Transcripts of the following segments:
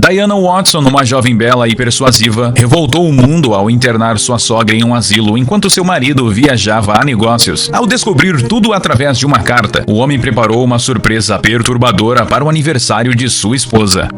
Diana Watson, uma jovem bela e persuasiva, revoltou o mundo ao internar sua sogra em um asilo enquanto seu marido viajava a negócios. Ao descobrir tudo através de uma carta, o homem preparou uma surpresa perturbadora para o aniversário de sua esposa.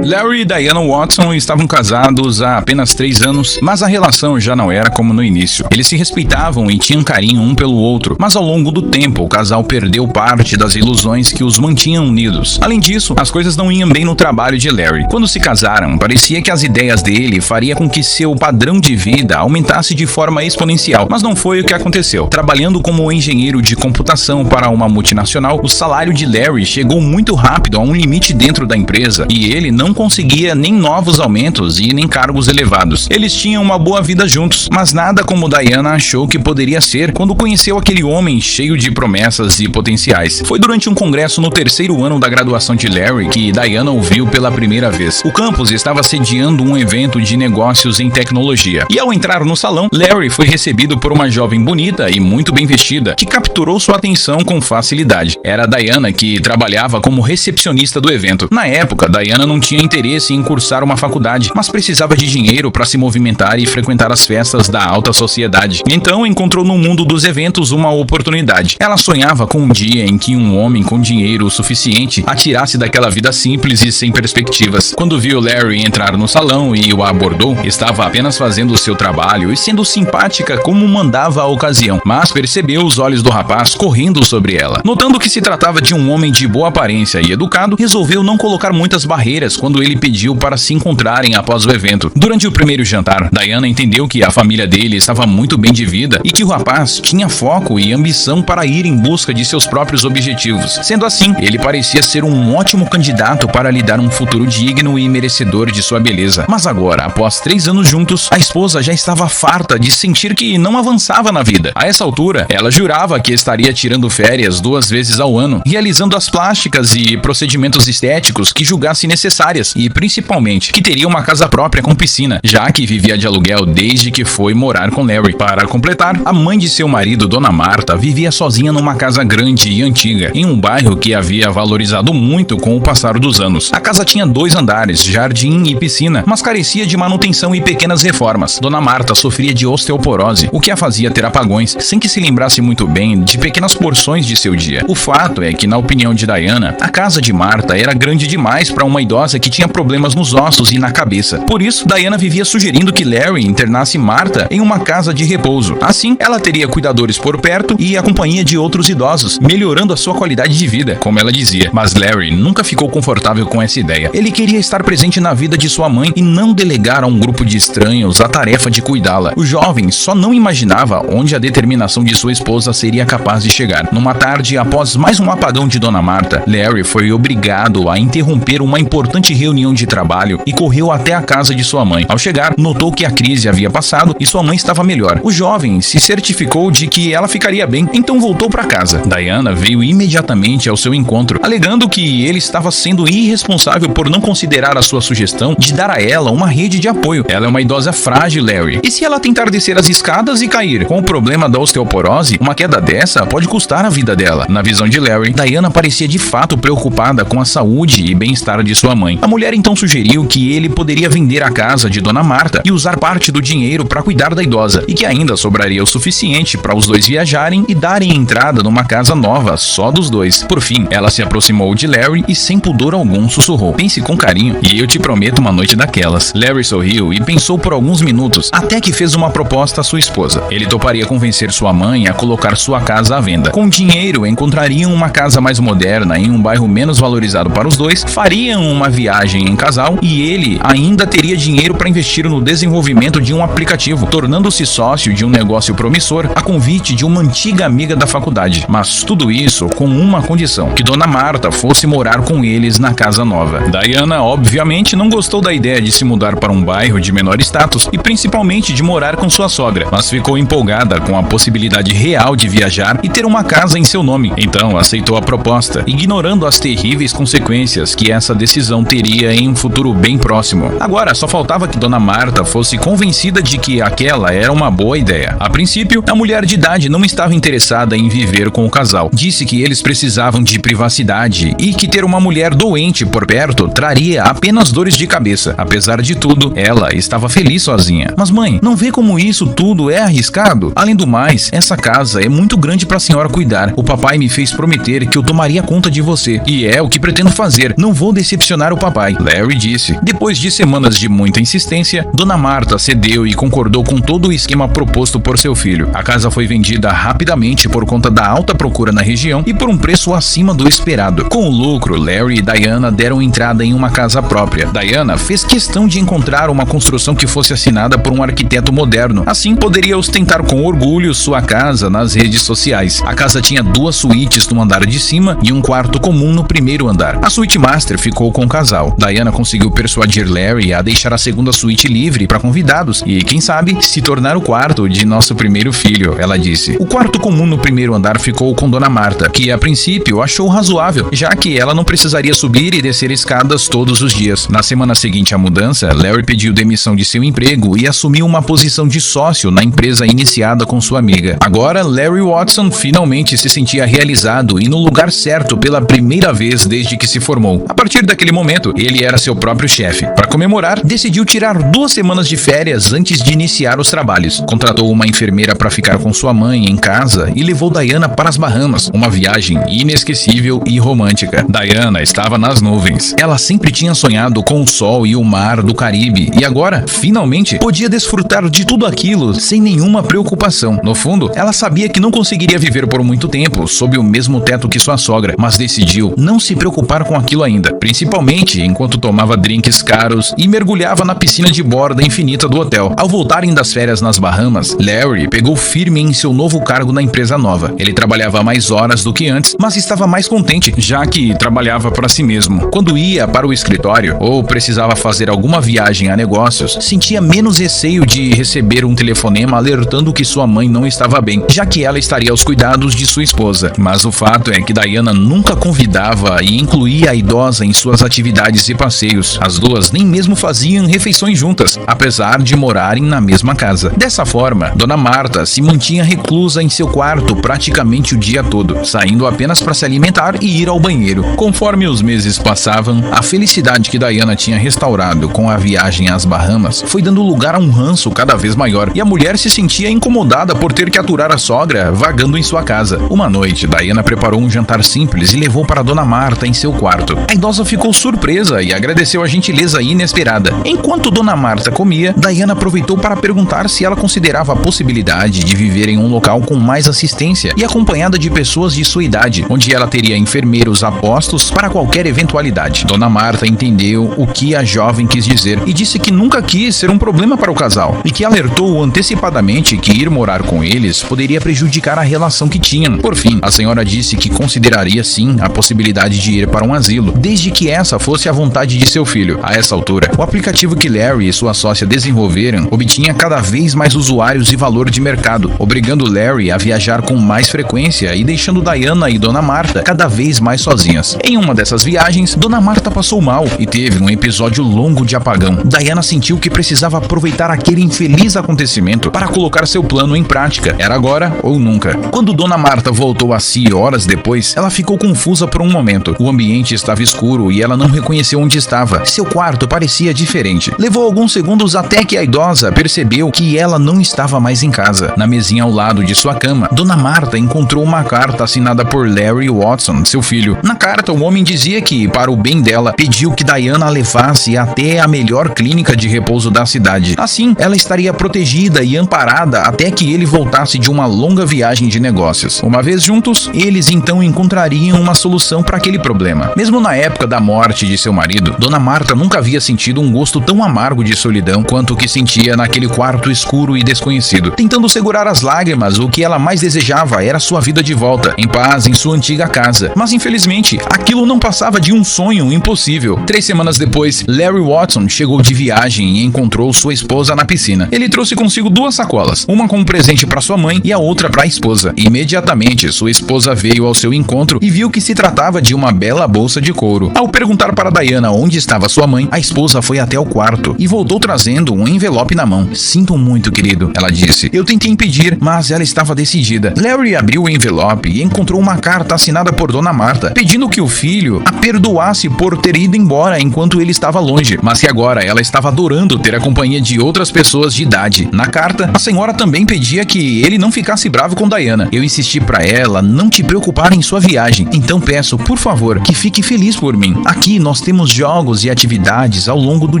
Larry e Diana Watson estavam casados há apenas 3 anos, mas a relação já não era como no início. Eles se respeitavam e tinham carinho um pelo outro, mas ao longo do tempo o casal perdeu parte das ilusões que os mantinham unidos. Além disso, as coisas não iam bem no trabalho de Larry. Quando se casaram, parecia que as ideias dele faria com que seu padrão de vida aumentasse de forma exponencial, mas não foi o que aconteceu. Trabalhando como engenheiro de computação para uma multinacional, o salário de Larry chegou muito rápido a um limite dentro da empresa e ele não conseguia nem novos aumentos e nem cargos elevados. Eles tinham uma boa vida juntos, mas nada como Diana achou que poderia ser quando conheceu aquele homem cheio de promessas e potenciais. Foi durante um congresso no 3º ano da graduação de Larry que Diana o viu pela primeira vez. O campus estava sediando um evento de negócios em tecnologia, e ao entrar no salão, Larry foi recebido por uma jovem bonita e muito bem vestida, que capturou sua atenção com facilidade. Era Diana, que trabalhava como recepcionista do evento. Na época, Diana não tinha interesse em cursar uma faculdade, mas precisava de dinheiro para se movimentar e frequentar as festas da alta sociedade. Então encontrou no mundo dos eventos uma oportunidade. Ela sonhava com um dia em que um homem com dinheiro o suficiente a tirasse daquela vida simples e sem perspectivas. Quando viu Larry entrar no salão e o abordou, estava apenas fazendo o seu trabalho e sendo simpática como mandava a ocasião, mas percebeu os olhos do rapaz correndo sobre ela. Notando que se tratava de um homem de boa aparência e educado, resolveu não colocar muitas barreiras quando ele pediu para se encontrarem após o evento. Durante o primeiro jantar, Diana entendeu que a família dele estava muito bem de vida e que o rapaz tinha foco e ambição para ir em busca de seus próprios objetivos. Sendo assim, ele parecia ser um ótimo candidato para lhe dar um futuro digno e merecedor de sua beleza. Mas agora, após 3 anos juntos, a esposa já estava farta de sentir que não avançava na vida. A essa altura, ela jurava que estaria tirando férias 2 vezes ao ano, realizando as plásticas e procedimentos estéticos que julgasse necessárias e, principalmente, que teria uma casa própria com piscina, já que vivia de aluguel desde que foi morar com Larry. Para completar, a mãe de seu marido, Dona Marta, vivia sozinha numa casa grande e antiga, em um bairro que havia valorizado muito com o passar dos anos. A casa tinha 2 andares, jardim e piscina, mas carecia de manutenção e pequenas reformas. Dona Marta sofria de osteoporose, o que a fazia ter apagões, sem que se lembrasse muito bem de pequenas porções de seu dia. O fato é que, na opinião de Diana, a casa de Marta era grande demais para uma idosa que tinha problemas nos ossos e na cabeça. Por isso, Diana vivia sugerindo que Larry internasse Marta em uma casa de repouso. Assim, ela teria cuidadores por perto e a companhia de outros idosos, melhorando a sua qualidade de vida, como ela dizia. Mas Larry nunca ficou confortável com essa ideia. Ele queria estar presente na vida de sua mãe e não delegar a um grupo de estranhos a tarefa de cuidá-la. O jovem só não imaginava onde a determinação de sua esposa seria capaz de chegar. Numa tarde, após mais um apagão de Dona Marta, Larry foi obrigado a interromper uma importante reunião de trabalho e correu até a casa de sua mãe. Ao chegar, notou que a crise havia passado e sua mãe estava melhor. O jovem se certificou de que ela ficaria bem, então voltou para casa. Diana veio imediatamente ao seu encontro, alegando que ele estava sendo irresponsável por não considerar a sua sugestão de dar a ela uma rede de apoio. Ela é uma idosa frágil, Larry. E se ela tentar descer as escadas e cair? Com o problema da osteoporose, uma queda dessa pode custar a vida dela. Na visão de Larry, Diana parecia de fato preocupada com a saúde e bem-estar de sua mãe. A mulher então sugeriu que ele poderia vender a casa de Dona Marta e usar parte do dinheiro para cuidar da idosa, e que ainda sobraria o suficiente para os dois viajarem e darem entrada numa casa nova só dos dois. Por fim, ela se aproximou de Larry e sem pudor algum sussurrou: "Pense com carinho e eu te prometo uma noite daquelas." Larry sorriu e pensou por alguns minutos, até que fez uma proposta à sua esposa. Ele toparia convencer sua mãe a colocar sua casa à venda. Com dinheiro, encontrariam uma casa mais moderna em um bairro menos valorizado para os dois, fariam uma viagem em casal e ele ainda teria dinheiro para investir no desenvolvimento de um aplicativo, tornando-se sócio de um negócio promissor a convite de uma antiga amiga da faculdade. Mas tudo isso com uma condição: que Dona Marta fosse morar com eles na casa nova. Diana, obviamente, não gostou da ideia de se mudar para um bairro de menor status e principalmente de morar com sua sogra, mas ficou empolgada com a possibilidade real de viajar e ter uma casa em seu nome. Então aceitou a proposta, ignorando as terríveis consequências que essa decisão teria viveria em um futuro bem próximo. Agora, só faltava que Dona Marta fosse convencida de que aquela era uma boa ideia. A princípio, a mulher de idade não estava interessada em viver com o casal. Disse que eles precisavam de privacidade e que ter uma mulher doente por perto traria apenas dores de cabeça. Apesar de tudo, ela estava feliz sozinha. Mas mãe, não vê como isso tudo é arriscado? Além do mais, essa casa é muito grande para a senhora cuidar. O papai me fez prometer que eu tomaria conta de você. E é o que pretendo fazer. Não vou decepcionar o papai, Larry disse. Depois de semanas de muita insistência, Dona Marta cedeu e concordou com todo o esquema proposto por seu filho. A casa foi vendida rapidamente por conta da alta procura na região e por um preço acima do esperado. Com o lucro, Larry e Diana deram entrada em uma casa própria. Diana fez questão de encontrar uma construção que fosse assinada por um arquiteto moderno. Assim, poderia ostentar com orgulho sua casa nas redes sociais. A casa tinha 2 suítes no andar de cima e um quarto comum no primeiro andar. A suíte master ficou com o casal. Diana conseguiu persuadir Larry a deixar a segunda suíte livre para convidados e, quem sabe, se tornar o quarto de nosso primeiro filho, ela disse. O quarto comum no primeiro andar ficou com Dona Marta, que a princípio achou razoável, já que ela não precisaria subir e descer escadas todos os dias. Na semana seguinte à mudança, Larry pediu demissão de seu emprego e assumiu uma posição de sócio na empresa iniciada com sua amiga. Agora, Larry Watson finalmente se sentia realizado e no lugar certo pela primeira vez desde que se formou. A partir daquele momento, ele era seu próprio chefe. Para comemorar, decidiu tirar 2 semanas de férias antes de iniciar os trabalhos. Contratou uma enfermeira para ficar com sua mãe em casa e levou Diana para as Bahamas, uma viagem inesquecível e romântica. Diana estava nas nuvens. Ela sempre tinha sonhado com o sol e o mar do Caribe e agora, finalmente, podia desfrutar de tudo aquilo sem nenhuma preocupação. No fundo, ela sabia que não conseguiria viver por muito tempo sob o mesmo teto que sua sogra, mas decidiu não se preocupar com aquilo ainda, principalmente enquanto tomava drinks caros e mergulhava na piscina de borda infinita do hotel. Ao voltarem das férias nas Bahamas, Larry pegou firme em seu novo cargo na empresa nova. Ele trabalhava mais horas do que antes, mas estava mais contente, já que trabalhava para si mesmo. Quando ia para o escritório ou precisava fazer alguma viagem a negócios, sentia menos receio de receber um telefonema alertando que sua mãe não estava bem, já que ela estaria aos cuidados de sua esposa. Mas o fato é que Diana nunca convidava e incluía a idosa em suas atividades e passeios. As duas nem mesmo faziam refeições juntas, apesar de morarem na mesma casa. Dessa forma, Dona Marta se mantinha reclusa em seu quarto praticamente o dia todo, saindo apenas para se alimentar e ir ao banheiro. Conforme os meses passavam, a felicidade que Diana tinha restaurado com a viagem às Bahamas foi dando lugar a um ranço cada vez maior, e a mulher se sentia incomodada por ter que aturar a sogra vagando em sua casa. Uma noite, Diana preparou um jantar simples e levou para Dona Marta em seu quarto. A idosa ficou surpresa e agradeceu a gentileza inesperada. Enquanto Dona Marta comia, Diana aproveitou para perguntar se ela considerava a possibilidade de viver em um local com mais assistência e acompanhada de pessoas de sua idade, onde ela teria enfermeiros apostos para qualquer eventualidade. Dona Marta entendeu o que a jovem quis dizer e disse que nunca quis ser um problema para o casal e que alertou antecipadamente que ir morar com eles poderia prejudicar a relação que tinham. Por fim, a senhora disse que consideraria sim a possibilidade de ir para um asilo, desde que essa fosse a vontade de seu filho. A essa altura, o aplicativo que Larry e sua sócia desenvolveram obtinha cada vez mais usuários e valor de mercado, obrigando Larry a viajar com mais frequência e deixando Diana e Dona Marta cada vez mais sozinhas. Em uma dessas viagens, Dona Marta passou mal e teve um episódio longo de apagão. Diana sentiu que precisava aproveitar aquele infeliz acontecimento para colocar seu plano em prática. Era agora ou nunca. Quando Dona Marta voltou a si horas depois, ela ficou confusa por um momento. O ambiente estava escuro e ela não reconheceu onde estava. Seu quarto parecia diferente. Levou alguns segundos até que a idosa percebeu que ela não estava mais em casa. Na mesinha ao lado de sua cama, Dona Marta encontrou uma carta assinada por Larry Watson, seu filho. Na carta, o homem dizia que, para o bem dela, pediu que Diana a levasse até a melhor clínica de repouso da cidade. Assim, ela estaria protegida e amparada até que ele voltasse de uma longa viagem de negócios. Uma vez juntos, eles então encontrariam uma solução para aquele problema. Mesmo na época da morte de seu marido, Dona Marta nunca havia sentido um gosto tão amargo de solidão quanto o que sentia naquele quarto escuro e desconhecido. Tentando segurar as lágrimas, o que ela mais desejava era sua vida de volta, em paz em sua antiga casa. Mas infelizmente, aquilo não passava de um sonho impossível. 3 semanas depois, Larry Watson chegou de viagem e encontrou sua esposa na piscina. Ele trouxe consigo 2 sacolas, uma como presente para sua mãe e a outra para a esposa. Imediatamente, sua esposa veio ao seu encontro e viu que se tratava de uma bela bolsa de couro. Ao perguntar para para Diana onde estava sua mãe, a esposa foi até o quarto e voltou trazendo um envelope na mão. Sinto muito, querido, ela disse. Eu tentei impedir, mas ela estava decidida. Larry abriu o envelope e encontrou uma carta assinada por Dona Marta, pedindo que o filho a perdoasse por ter ido embora enquanto ele estava longe, mas que agora ela estava adorando ter a companhia de outras pessoas de idade. Na carta, a senhora também pedia que ele não ficasse bravo com Diana. Eu insisti para ela não te preocupar em sua viagem, então peço, por favor, que fique feliz por mim. Aqui nós temos jogos e atividades ao longo do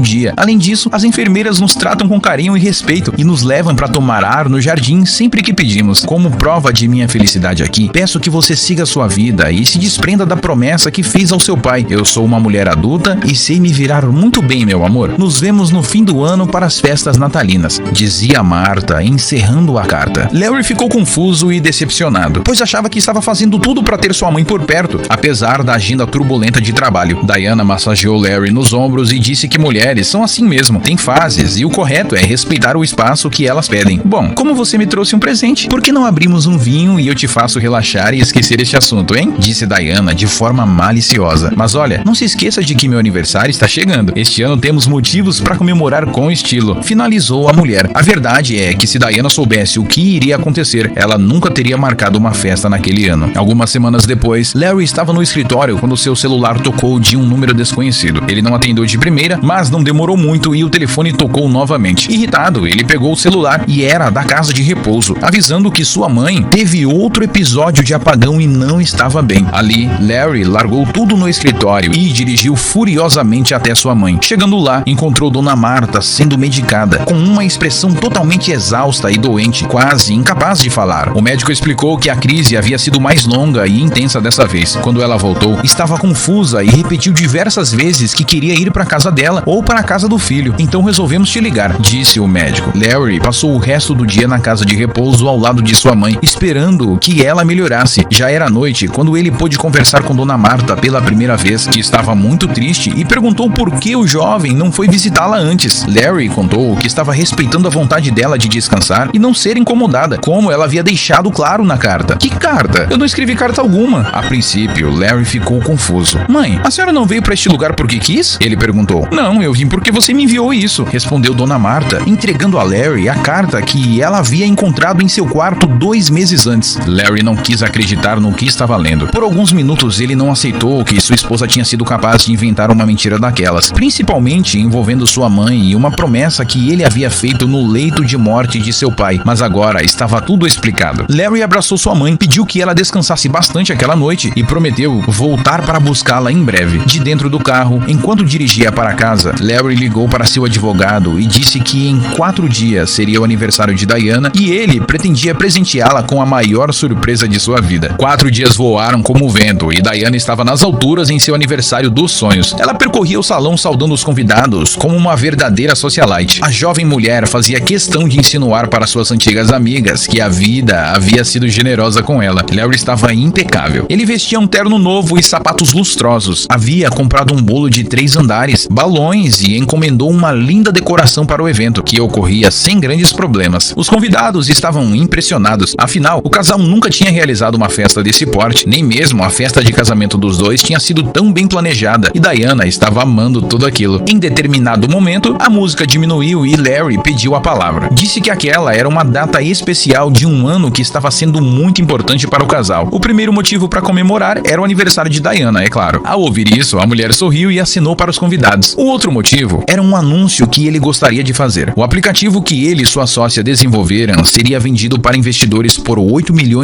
dia. Além disso, as enfermeiras nos tratam com carinho e respeito e nos levam para tomar ar no jardim sempre que pedimos. Como prova de minha felicidade aqui, peço que você siga sua vida e se desprenda da promessa que fez ao seu pai. Eu sou uma mulher adulta e sei me virar muito bem, meu amor. Nos vemos no fim do ano para as festas natalinas, dizia Marta, encerrando a carta. Larry ficou confuso e decepcionado, pois achava que estava fazendo tudo para ter sua mãe por perto, apesar da agenda turbulenta de trabalho. Diana massageou Larry nos ombros e disse que mulheres são assim mesmo, têm fases e o correto é respeitar o espaço que elas pedem. Bom, como você me trouxe um presente, por que não abrimos um vinho e eu te faço relaxar e esquecer este assunto, hein? Disse Diana de forma maliciosa. Mas olha, não se esqueça de que meu aniversário está chegando. Este ano temos motivos para comemorar com estilo, finalizou a mulher. A verdade é que se Diana soubesse o que iria acontecer, ela nunca teria marcado uma festa naquele ano. Algumas semanas depois, Larry estava no escritório quando seu celular tocou de um número desconhecido. Ele não atendeu de primeira, mas não demorou muito e o telefone tocou novamente. Irritado, ele pegou o celular e era da casa de repouso, avisando que sua mãe teve outro episódio de apagão e não estava bem. Ali, Larry largou tudo no escritório e dirigiu furiosamente até sua mãe. Chegando lá, encontrou Dona Marta sendo medicada, com uma expressão totalmente exausta e doente, quase incapaz de falar. O médico explicou que a crise havia sido mais longa e intensa dessa vez. Quando ela voltou, estava confusa e repetiu diversas vezes que queria ir para a casa dela ou para a casa do filho. Então resolvemos te ligar, disse o médico. Larry passou o resto do dia na casa de repouso ao lado de sua mãe, esperando que ela melhorasse. Já era noite quando ele pôde conversar com Dona Marta pela primeira vez, que estava muito triste e perguntou por que o jovem não foi visitá-la antes. Larry contou que estava respeitando a vontade dela de descansar e não ser incomodada, como ela havia deixado claro na carta. Que carta? Eu não escrevi carta alguma. A princípio, Larry ficou confuso. Mãe, a senhora não veio para este lugar porque quis? Ele perguntou. Não, eu vim porque você me enviou isso, respondeu Dona Marta, entregando a Larry a carta que ela havia encontrado em seu quarto 2 meses antes. Larry não quis acreditar no que estava lendo. Por alguns minutos ele não aceitou que sua esposa tinha sido capaz de inventar uma mentira daquelas, principalmente envolvendo sua mãe e uma promessa que ele havia feito no leito de morte de seu pai, mas agora estava tudo explicado. Larry abraçou sua mãe, pediu que ela descansasse bastante aquela noite e prometeu voltar para buscá-la em breve. De dentro do carro, enquanto dirigia para casa, Larry ligou para seu advogado e disse que em 4 dias seria o aniversário de Diana e ele pretendia presenteá-la com a maior surpresa de sua vida. 4 dias voaram como o vento e Diana estava nas alturas em seu aniversário dos sonhos. Ela percorria o salão saudando os convidados como uma verdadeira socialite. A jovem mulher fazia questão de insinuar para suas antigas amigas que a vida havia sido generosa com ela. Larry estava impecável. Ele vestia um terno novo e sapatos lustrosos. Havia comprado um bolo de 3 andares, balões e encomendou uma linda decoração para o evento, que ocorria sem grandes problemas. Os convidados estavam impressionados. Afinal, o casal nunca tinha realizado uma festa desse porte, nem mesmo a festa de casamento dos dois tinha sido tão bem planejada, e Diana estava amando tudo aquilo. Em determinado momento, a música diminuiu e Larry pediu a palavra. Disse que aquela era uma data especial de um ano que estava sendo muito importante para o casal. O primeiro motivo para comemorar era o aniversário de Diana, é claro. Ao ouvir isso, a mulher sorriu e acenou para os convidados. O outro motivo era um anúncio que ele gostaria de fazer. O aplicativo que ele e sua sócia desenvolveram seria vendido para investidores por $8 milhões.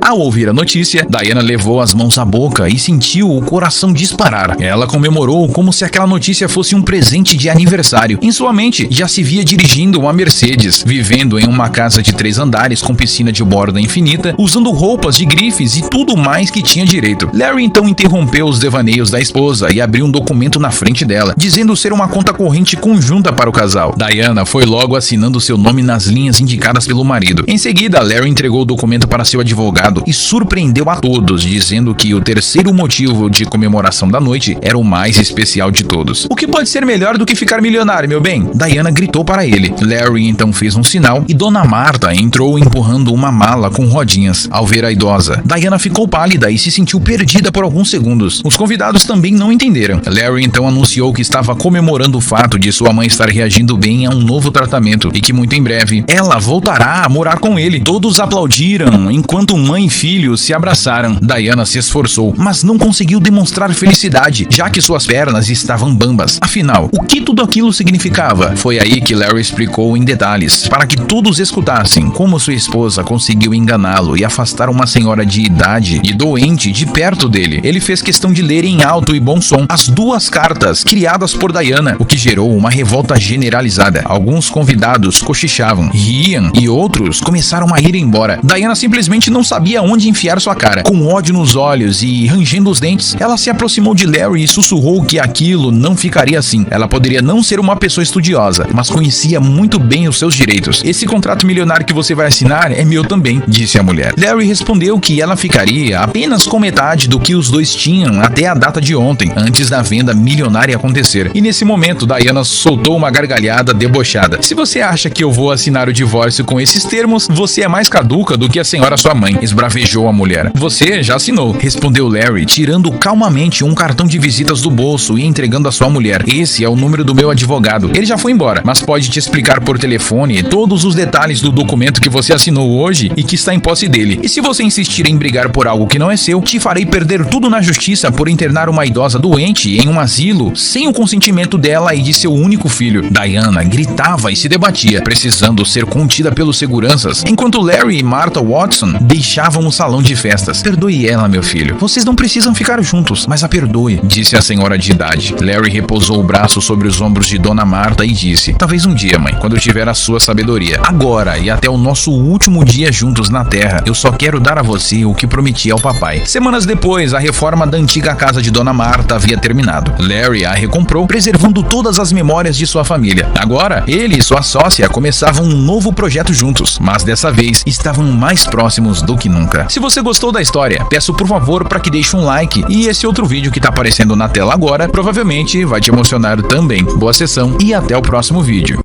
Ao ouvir a notícia, Diana levou as mãos à boca e sentiu o coração disparar. Ela comemorou como se aquela notícia fosse um presente de aniversário. Em sua mente, já se via dirigindo uma Mercedes, vivendo em uma casa de 3 andares com piscina de borda infinita, usando roupas de grifes e tudo mais que tinha direito. Larry então interrompeu os devaneios da esposa e abriu um documento na frente dela, dizendo ser uma conta corrente conjunta para o casal. Diana foi logo assinando seu nome nas linhas indicadas pelo marido. Em seguida, Larry entregou o documento para seu advogado e surpreendeu a todos, dizendo que o terceiro motivo de comemoração da noite era o mais especial de todos. O que pode ser melhor do que ficar milionário, meu bem? Diana gritou para ele. Larry então fez um sinal e Dona Marta entrou empurrando uma mala com rodinhas. Ao ver a idosa, Diana ficou pálida e se sentiu perdida por alguns segundos. Os convidados também não entenderam. Larry então anunciou que estava comemorando o fato de sua mãe estar reagindo bem a um novo tratamento e que muito em breve ela voltará a morar com ele. Todos aplaudiram enquanto mãe e filho se abraçaram. Diana se esforçou, mas não conseguiu demonstrar felicidade, já que suas pernas estavam bambas. Afinal, o que tudo aquilo significava? Foi aí que Larry explicou em detalhes, para que todos escutassem como sua esposa conseguiu enganá-lo e afastar uma senhora de idade e doente de perto dele. Ele fez questão de ler em alto e bom som as duas cartas criadas por Diana, o que gerou uma revolta generalizada. Alguns convidados cochichavam, riam e outros começaram a ir embora. Diana simplesmente não sabia onde enfiar sua cara. Com ódio nos olhos e rangendo os dentes, ela se aproximou de Larry e sussurrou que aquilo não ficaria assim. Ela poderia não ser uma pessoa estudiosa, mas conhecia muito bem os seus direitos. Esse contrato milionário que você vai assinar é meu também, disse a mulher. Larry respondeu que ela ficaria apenas com metade do que os dois tinham até a data de ontem, antes da venda milionária acontecer. E nesse momento, Diana soltou uma gargalhada debochada. Se você acha que eu vou assinar o divórcio com esses termos, você é mais caduca do que a senhora sua mãe, esbravejou a mulher. Você já assinou, respondeu Larry, tirando calmamente um cartão de visitas do bolso e entregando a sua mulher. Esse é o número do meu advogado. Ele já foi embora, mas pode te explicar por telefone todos os detalhes do documento que você assinou hoje e que está em posse dele. E se você insistir em brigar por algo que não é seu, te farei perder tudo na justiça por internar uma idosa doente em um asilo sem o consentimento dela e de seu único filho. Diana gritava e se debatia, precisando ser contida pelos seguranças, enquanto Larry e Martha Watson deixavam o salão de festas. Perdoe ela, meu filho. Vocês não precisam ficar juntos, mas a perdoe, disse a senhora de idade. Larry repousou o braço sobre os ombros de Dona Martha e disse: talvez um dia, mãe, quando eu tiver a sua sabedoria. Agora e até o nosso último dia juntos na Terra, eu só quero dar a você o que prometi ao papai. Semanas depois, a reforma da antiga casa de Dona Martha havia terminado. Larry a recomprou, preservando todas as memórias de sua família. Agora, ele e sua sócia começavam um novo projeto juntos, mas dessa vez estavam mais próximos do que nunca. Se você gostou da história, peço por favor para que deixe um like, e esse outro vídeo que tá aparecendo na tela agora provavelmente vai te emocionar também. Boa sessão e até o próximo vídeo.